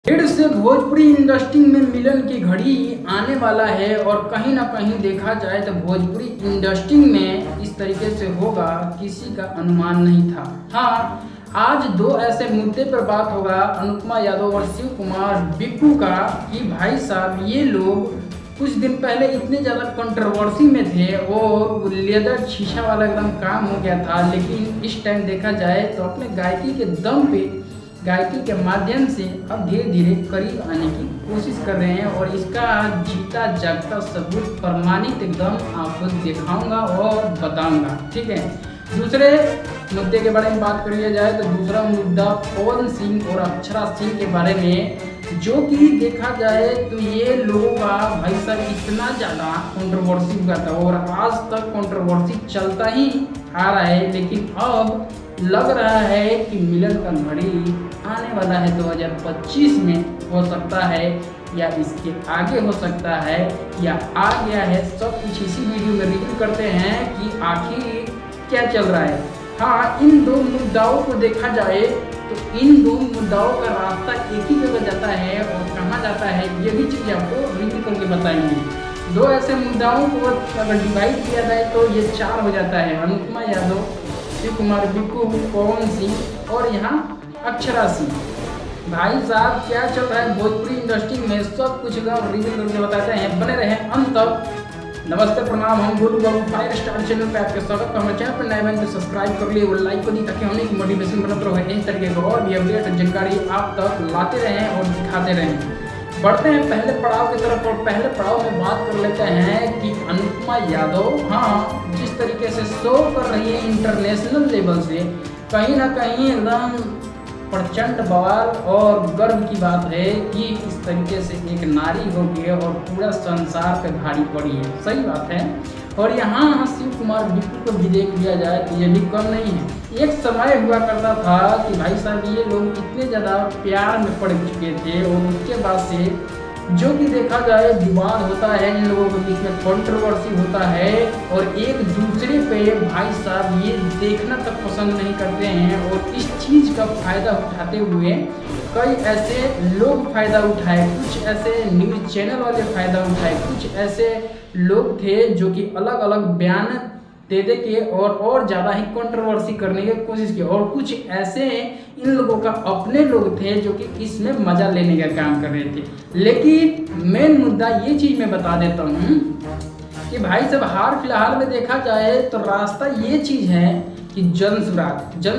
फिर से भोजपुरी इंडस्ट्री में मिलन की घड़ी आने वाला है और कहीं ना कहीं देखा जाए तो भोजपुरी इंडस्ट्री में इस तरीके से होगा किसी का अनुमान नहीं था। हाँ, आज दो ऐसे मुद्दे पर बात होगा अनुपमा यादव और शिव कुमार बिक्कू का कि भाई साहब ये लोग कुछ दिन पहले इतने ज़्यादा कंट्रोवर्सी में थे और लेदर शीशा वाला एकदम काम हो गया था, लेकिन इस टाइम देखा जाए तो अपने गायकी के दम पे गायकी के माध्यम से अब धीरे धीरे करीब आने की कोशिश कर रहे हैं और इसका जीता जागता सबूत प्रमाणित एकदम आपको दिखाऊंगा और बताऊंगा। ठीक है, दूसरे मुद्दे के बारे में बात करिए जाए तो दूसरा मुद्दा पवन सिंह और अक्षरा सिंह के बारे में, जो कि देखा जाए तो ये लोगों का भाई साहब इतना ज़्यादा कंट्रोवर्सी हुआ था और आज तक कंट्रोवर्सी चलता ही आ रहा है, लेकिन अब लग रहा है कि मिलन का घड़ी आने वाला है 2025 में, हो सकता है या इसके आगे हो सकता है या आ गया है। सब कुछ इसी वीडियो में रिव्यू करते हैं कि आखिर क्या चल रहा है। हाँ, इन दो मुद्दाओं को देखा जाए तो इन दो मुद्दाओं का रास्ता एक ही जगह जाता है और कहाँ जाता है ये भी चीज़ आपको रिव्यू करके बताएंगे। दो ऐसे मुद्दाओं को अगर डिवाइड किया जाए तो ये चार हो जाता है, अनुपमा यादव, शिव कुमार बिक्कू, पवन सिंह और यहाँ अक्षरा सिंह। भाई साहब क्या चल रहा है भोजपुरी इंडस्ट्री में, सब कुछ रिव्यू करके बताते हैं, बने रहे अंत तक। नमस्ते प्रणाम, हम गोलू बाबू 5 स्टार चैनल पे आपके स्वागत है। हमारे चैनल पर नए बने तो सब्सक्राइब कर लिए और लाइक कर दी ताकि हमें मोटिवेशन बनते रहे, इस तरीके की और भी अपडेट जानकारी आप तक लाते रहें और दिखाते रहें। बढ़ते हैं पहले पड़ाव की तरफ और पहले पड़ाव में बात कर लेते हैं कि अनुपमा यादव हाँ जिस तरीके से शो कर रही है इंटरनेशनल लेवल से, कहीं ना कहीं एकदम प्रचंड बवाल और गर्व की बात है कि इस तरीके से एक नारी हो गई और पूरा संसार पे भारी पड़ी है। सही बात है। और यहाँ शिव कुमार बिक्कू को भी देख लिया जाए तो ये भी कम नहीं है। एक समय हुआ करता था कि भाई साहब ये लोग इतने ज़्यादा प्यार में पड़ चुके थे और उसके बाद से जो कि देखा जाए विवाद होता है, इन लोगों के बीच में कंट्रोवर्सी होता है और एक दूसरे पे भाई साहब ये देखना तक पसंद नहीं करते हैं और इस चीज़ का फायदा उठाते हुए कई ऐसे लोग फायदा उठाए, कुछ ऐसे न्यूज़ चैनल वाले फायदा उठाए, कुछ ऐसे लोग थे जो कि अलग अलग बयान दे के और ज़्यादा ही कंट्रोवर्सी करने की कोशिश की और कुछ ऐसे इन लोगों का अपने लोग थे जो कि इसमें मज़ा लेने का काम कर रहे थे। लेकिन मेन मुद्दा ये चीज़ मैं बता देता हूँ कि भाई साहब हाल फिलहाल में देखा जाए तो रास्ता ये चीज़ है कि जन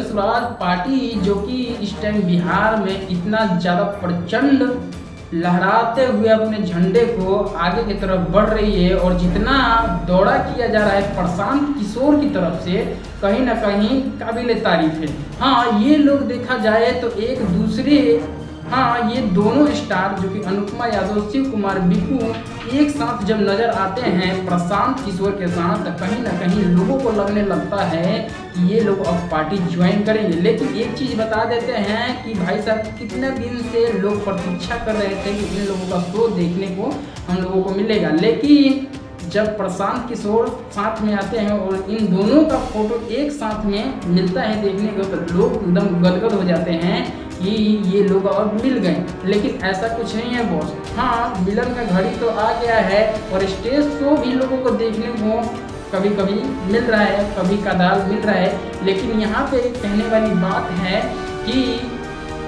स्वराज पार्टी जो कि इस टाइम बिहार में इतना ज़्यादा प्रचंड लहराते हुए अपने झंडे को आगे की तरफ बढ़ रही है और जितना दौड़ा किया जा रहा है प्रशांत किशोर की तरफ से, कहीं ना कहीं काबिल तारीफ है। हाँ, ये लोग देखा जाए तो एक दूसरे ये दोनों स्टार जो कि अनुपमा यादव, शिव कुमार बिक्कू एक साथ जब नज़र आते हैं प्रशांत किशोर के साथ, तो कहीं ना कहीं लोगों को लगने लगता है कि ये लोग अब पार्टी ज्वाइन करेंगे। लेकिन एक चीज़ बता देते हैं कि भाई साहब कितने दिन से लोग प्रतीक्षा कर रहे थे कि इन लोगों का शो देखने को हम लोगों को मिलेगा, लेकिन जब प्रशांत किशोर साथ में आते हैं और इन दोनों का फोटो एक साथ में मिलता है देखने को तो लोग एकदम गदगद हो जाते हैं कि ये लोग अब मिल गए। लेकिन ऐसा कुछ नहीं है बॉस। हाँ, मिलन का घड़ी तो आ गया है और स्टेज शो भी लोगों को देखने को कभी कभी मिल रहा है, कभी कदाल मिल रहा है। लेकिन यहाँ पे कहने वाली बात है कि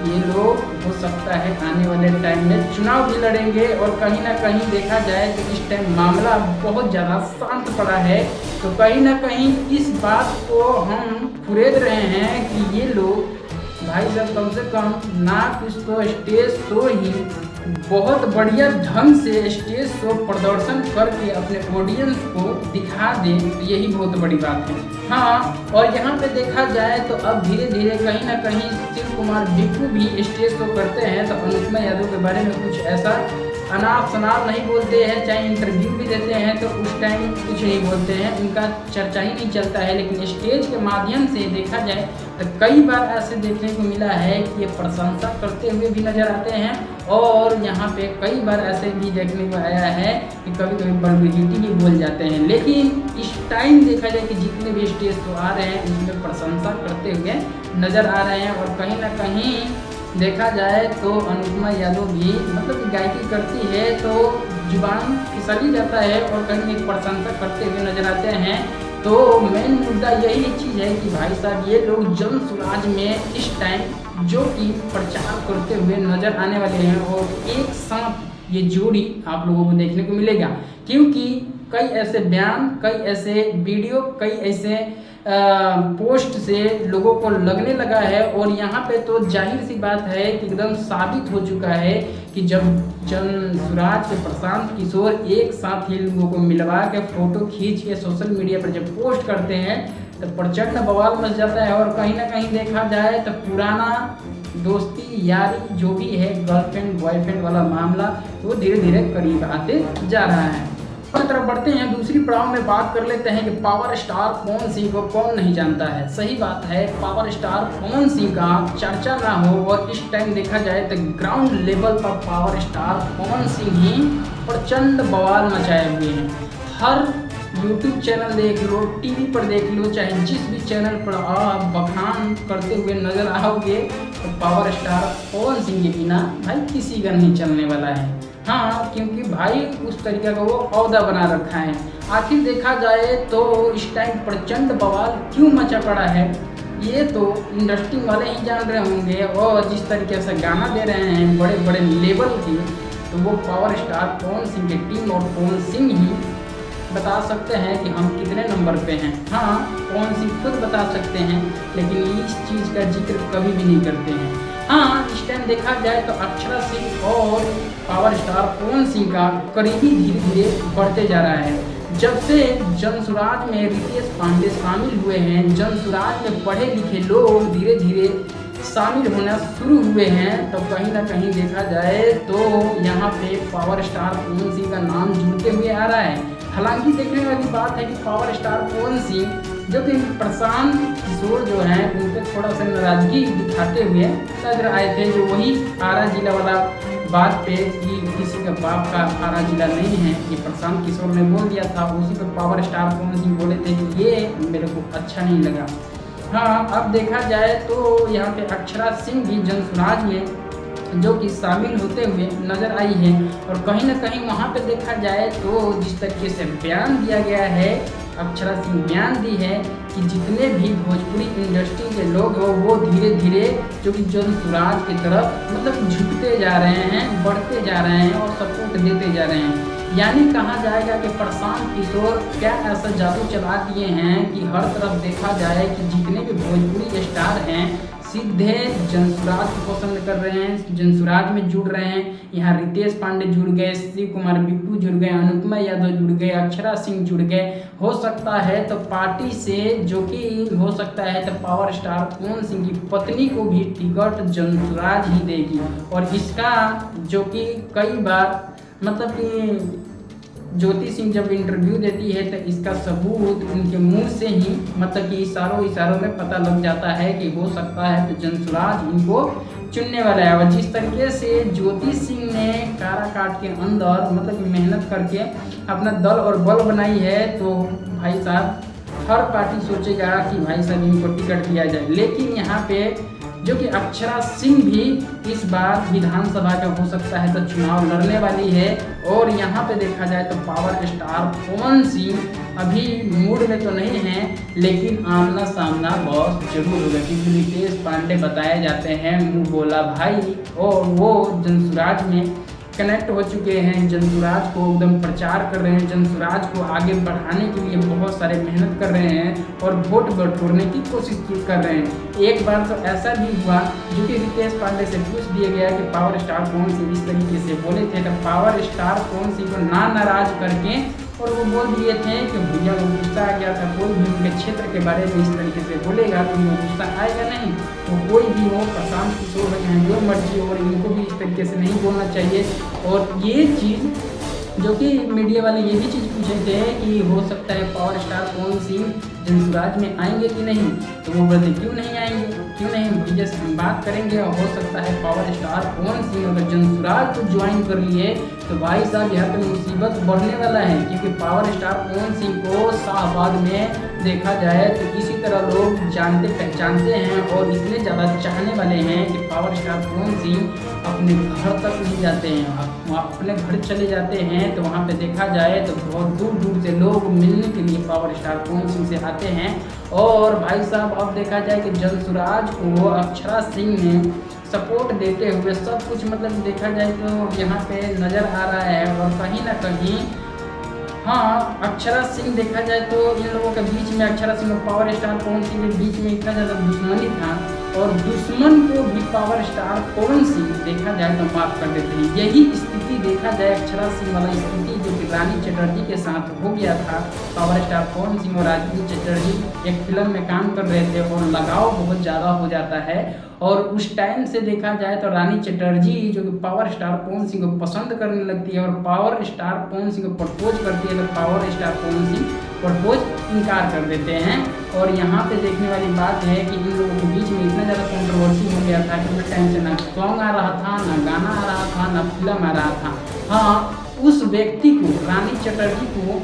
ये लोग हो सकता है आने वाले टाइम में चुनाव भी लड़ेंगे और कहीं ना कहीं देखा जाए तो इस टाइम मामला बहुत ज़्यादा शांत पड़ा है। तो कहीं ना कहीं इस बात को हम फुरेद रहे हैं कि ये लोग भाई साहब कम से कम ना कुछ तो स्टेज शो ही बहुत बढ़िया ढंग से स्टेज शो प्रदर्शन करके अपने ऑडियंस को दिखा दें, तो यही बहुत बड़ी बात है। हाँ, और यहाँ पे देखा जाए तो अब धीरे धीरे कहीं ना कहीं शिव कुमार बिक्कू भी स्टेज शो करते हैं तो अनुपमा यादव के बारे में कुछ ऐसा अनाप शनाप नहीं बोलते हैं, चाहे इंटरव्यू भी देते हैं तो उस टाइम कुछ नहीं बोलते हैं, उनका चर्चा ही नहीं चलता है। लेकिन स्टेज के माध्यम से देखा जाए तो कई बार ऐसे देखने को मिला है कि ये प्रशंसा करते हुए भी नजर आते हैं और यहाँ पे कई बार ऐसे भी देखने को आया है कि कभी कभी वल्गैरिटी भी बोल जाते हैं। लेकिन इस टाइम देखा जाए कि जितने भी स्टेज तो आ रहे हैं उसमें प्रशंसा करते हुए नजर आ रहे हैं और कहीं ना कहीं देखा जाए तो अनुपमा यादव भी मतलब कि गायकी करती है तो जुबान फिसल ही जाता है और कहीं एक प्रशंसा करते हुए नजर आते हैं। तो मेन मुद्दा यही चीज़ है कि भाई साहब ये लोग जन स्वराज में इस टाइम जो कि प्रचार करते हुए नजर आने वाले हैं और एक साथ ये जोड़ी आप लोगों को देखने को मिलेगा, क्योंकि कई ऐसे बयान, कई ऐसे वीडियो, कई ऐसे पोस्ट से लोगों को लगने लगा है और यहाँ पे तो जाहिर सी बात है कि एकदम साबित हो चुका है कि जब जन स्वराज के प्रशांत किशोर एक साथ ही लोगों को मिलवा के फोटो खींच के सोशल मीडिया पर जब पोस्ट करते हैं तो प्रचंड बवाल मच जाता है। और कहीं ना कहीं देखा जाए तो पुराना दोस्ती यारी जो भी है, गर्लफ्रेंड बॉयफ्रेंड वाला मामला, वो धीरे धीरे करीब आते जा रहा है। तरफ बढ़ते हैं, दूसरी पड़ाव में बात कर लेते हैं कि पावर स्टार पवन सिंह को कौन नहीं जानता है। सही बात है, पावर स्टार पवन सिंह का चर्चा ना हो और इस टाइम देखा जाए तो ग्राउंड लेवल पर पावर स्टार पवन सिंह ही प्रचंड बवाल मचाए हुए हैं। हर यूट्यूब चैनल देख लो, टीवी पर देख लो, चाहे जिस भी चैनल पर आप बखान करते हुए नजर आओगे तो पावर स्टार पवन सिंह के बिना भाई किसी का नहीं चलने वाला है। हाँ, क्योंकि भाई उस तरीके का वो औहदा बना रखा है। आखिर देखा जाए तो इस टाइम प्रचंड बवाल क्यों मचा पड़ा है ये तो इंडस्ट्री वाले ही जान रहे होंगे, और जिस तरीके से गाना दे रहे हैं बड़े बड़े लेवल की, तो वो पावर स्टार पवन सिंह की टीम और पवन सिंह ही बता सकते हैं कि हम कितने नंबर पे हैं। हाँ, पवन सिंह खुद बता सकते हैं, लेकिन इस चीज़ का जिक्र कभी भी नहीं करते हैं। हाँ, इस टाइम देखा जाए तो अक्षरा सिंह और पावर स्टार पवन सिंह का करीबी धीरे धीरे बढ़ते जा रहा है। जब से जन स्वराज में रितेश पांडे शामिल हुए हैं, जन स्वराज में पढ़े लिखे लोग धीरे धीरे शामिल होना शुरू हुए हैं, तो कहीं ना कहीं देखा जाए तो यहाँ पे पावर स्टार पवन सिंह का नाम जुड़ते हुए आ रहा है। हालांकि देखने वाली बात है कि पावर स्टार पवन सिंह जो कि प्रशांत किशोर जो हैं उन पर थोड़ा सा नाराजगी दिखाते हुए नजर आए थे, जो वही आरा जिला वाला बात पे कि किसी का बाप का आरा जिला नहीं है, ये प्रशांत किशोर ने बोल दिया था। उसी पर पावर स्टार पवन सिंह बोले थे कि ये मेरे को अच्छा नहीं लगा। हाँ, अब देखा जाए तो यहाँ पे अक्षरा सिंह भी जन स्वराज में जो कि शामिल होते हुए नजर आई है, और कहीं ना कहीं वहाँ पे देखा जाए तो जिस तरीके से बयान दिया गया है, अक्षरा सिंह बयान दी है कि जितने भी भोजपुरी इंडस्ट्री के लोग हो वो धीरे धीरे जो कि जन स्वराज की तरफ मतलब झुकते जा रहे हैं, बढ़ते जा रहे हैं और सपोर्ट देते जा रहे हैं। यानी कहा जाएगा कि प्रशांत किशोर क्या ऐसा जादू चला दिए हैं कि हर तरफ देखा जाए कि जितने भी भोजपुरी स्टार हैं सीधे जन स्वराज को पसंद कर रहे हैं, जन स्वराज में जुड़ रहे हैं। यहाँ रितेश पांडे जुड़ गए, शिव कुमार बिट्टू जुड़ गए, अनुपमा यादव जुड़ गए, अक्षरा सिंह जुड़ गए। हो सकता है तो पार्टी से जो कि हो सकता है तो पावर स्टार पवन सिंह की पत्नी को भी टिकट जन स्वराज ही देगी, और इसका जो कि कई बार मतलब कि ज्योति सिंह जब इंटरव्यू देती है तो इसका सबूत उनके मुंह से ही मतलब कि इशारों में पता लग जाता है कि हो सकता है तो जन स्वराज इनको चुनने वाला है। और जिस तरीके से ज्योति सिंह ने काराकाट के अंदर मतलब मेहनत करके अपना दल और बल बनाई है, तो भाई साहब हर पार्टी सोचेगा कि भाई साहब इनको टिकट दिया जाए। लेकिन यहाँ पे जो कि अक्षरा सिंह भी इस बार विधानसभा का हो सकता है तो चुनाव लड़ने वाली है, और यहाँ पे देखा जाए तो पावर स्टार पवन सिंह अभी मूड में तो नहीं है, लेकिन आमना सामना बॉस जरूर होगा, क्योंकि रितेश पांडे बताए जाते हैं मुँह बोला भाई, और वो जन स्वराज में कनेक्ट हो चुके हैं, जन स्वराज को एकदम प्रचार कर रहे हैं, जन स्वराज को आगे बढ़ाने के लिए बहुत सारे मेहनत कर रहे हैं और वोट बटोरने की कोशिश कर रहे हैं। एक बार तो ऐसा भी हुआ जो कि रितेश पांडे से पूछ दिया गया कि पावर स्टार पवन सिंह इस तरीके से बोले थे, तो पावर स्टार पवन सिंह को नाराज करके और वो बोल दिए थे कि भैया वो गुस्सा आ गया था, कोई भी उनके क्षेत्र के बारे में इस तरीके से बोलेगा तो वो गुस्सा आएगा नहीं, तो कोई भी हो प्रशांत किशोर हैं जो मर्जी, और इनको भी इस तरीके से नहीं बोलना चाहिए। और ये चीज़ जो कि मीडिया वाले ये भी चीज़ पूछे थे कि हो सकता है पावर स्टार पवन सिंह जन स्वराज में आएंगे कि नहीं, तो वो बोलते क्यों नहीं आएंगे, क्यों नहीं, भैया से हम बात करेंगे। और हो सकता है पावर स्टार पवन सिंह अगर जन स्वराज को ज्वाइन कर लिए तो भाई साहब यहाँ पे मुसीबत बढ़ने वाला है, क्योंकि पावर स्टार पवन सिंह को शाहबाद में देखा जाए तो इसी तरह लोग जानते पहचानते हैं और इतने ज़्यादा चाहने वाले हैं कि पावर स्टार पवन सिंह अपने घर तक नहीं जाते हैं, अपने घर चले जाते हैं तो वहाँ पे देखा जाए तो बहुत दूर दूर से लोग मिलने के लिए पावर स्टार पवन सिंह से आते हैं। और भाई साहब अब देखा जाए कि जल्दसुराज को अक्षरा सिंह ने सपोर्ट देते हुए सब कुछ मतलब देखा जाए तो यहाँ पे नज़र आ रहा है। और कहीं ना कहीं हाँ, अक्षरा सिंह देखा जाए तो इन लोगों के बीच में अक्षरा सिंह और पावर स्टार पवन सिंह के बीच में इतना ज़्यादा दुश्मनी था और दुश्मन को भी पावर स्टार पवन सिंह देखा जाए तो माफ़ कर देते हैं। यही स्थिति देखा जाए अक्षरा सिंह वाला स्थिति जो कि रानी चटर्जी के साथ हो गया था। पावर स्टार पवन सिंह और राजवीर चटर्जी एक फिल्म में काम कर रहे थे और लगाव बहुत ज़्यादा हो जाता है और उस टाइम से देखा जाए तो रानी चटर्जी जो कि पावर स्टार पवन सिंह को पसंद करने लगती है और पावर स्टार पवन सिंह को प्रपोज करती है तो power star Pawan Singh propose इनकार कर देते हैं। और यहाँ पे देखने वाली बात है कि इन लोगों के बीच में इतना ज़्यादा कंट्रोवर्सी हो गया था कि उस टाइम से ना सॉन्ग आ रहा था, ना गाना आ रहा था, ना फिल्म आ रहा था। हाँ, उस व्यक्ति को रानी चटर्जी को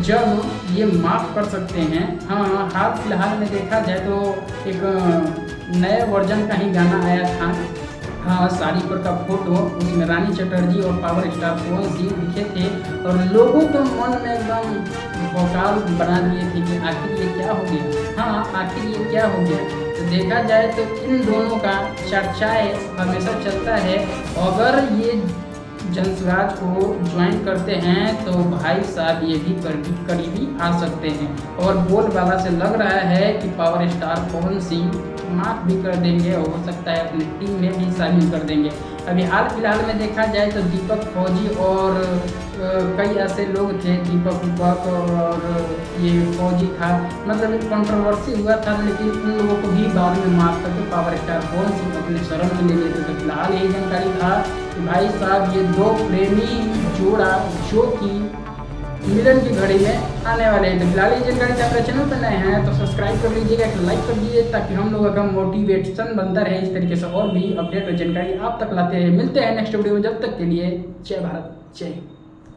जब ये माफ़ कर सकते हैं। हाँ, हाल फिलहाल में देखा जाए तो एक नए वर्जन का ही गाना आया था, हाँ, साड़ी पर का फोटो, उसमें रानी चटर्जी और पावर स्टार पवन सिंह दिखे थे और लोगों को मन में एकदम भौकाल बना दिए थे कि आखिर ये क्या हो गया। हाँ, आखिर ये क्या हो गया। तो देखा जाए तो इन दोनों का चर्चाएं हमेशा चलता है। अगर ये जल्दसुराज को ज्वाइन करते हैं तो भाई साहब ये भी करीबी आ सकते हैं और बोलबाला से लग रहा है कि पावर स्टार पवन सिंह माफ भी कर देंगे, हो सकता है अपनी टीम में भी शामिल कर देंगे। अभी हाल फिलहाल में देखा जाए तो दीपक फौजी और कई ऐसे लोग थे, दीपक और ये फौजी था, मतलब एक कंट्रोवर्सी हुआ था लेकिन उन लोगों को भी बाद में माफ करके पावर स्टार पवन सिंह अपने शरण में ले लेते। तो फिलहाल यही जानकारी था कि भाई साहब ये दो प्रेमी जोड़ा जो कि मिलन की घड़ी में आने वाले हैं। तो फिलहाल ये जानकारी से हमारे चैनल पर नए हैं तो सब्सक्राइब कर लीजिएगा, एक लाइक कर दीजिए ताकि हम लोगों का मोटिवेशन बनता रहे इस तरीके से और भी अपडेट और जानकारी आप तक लाते हैं। मिलते हैं नेक्स्ट वीडियो में, जब तक के लिए जय भारत जय हिंद।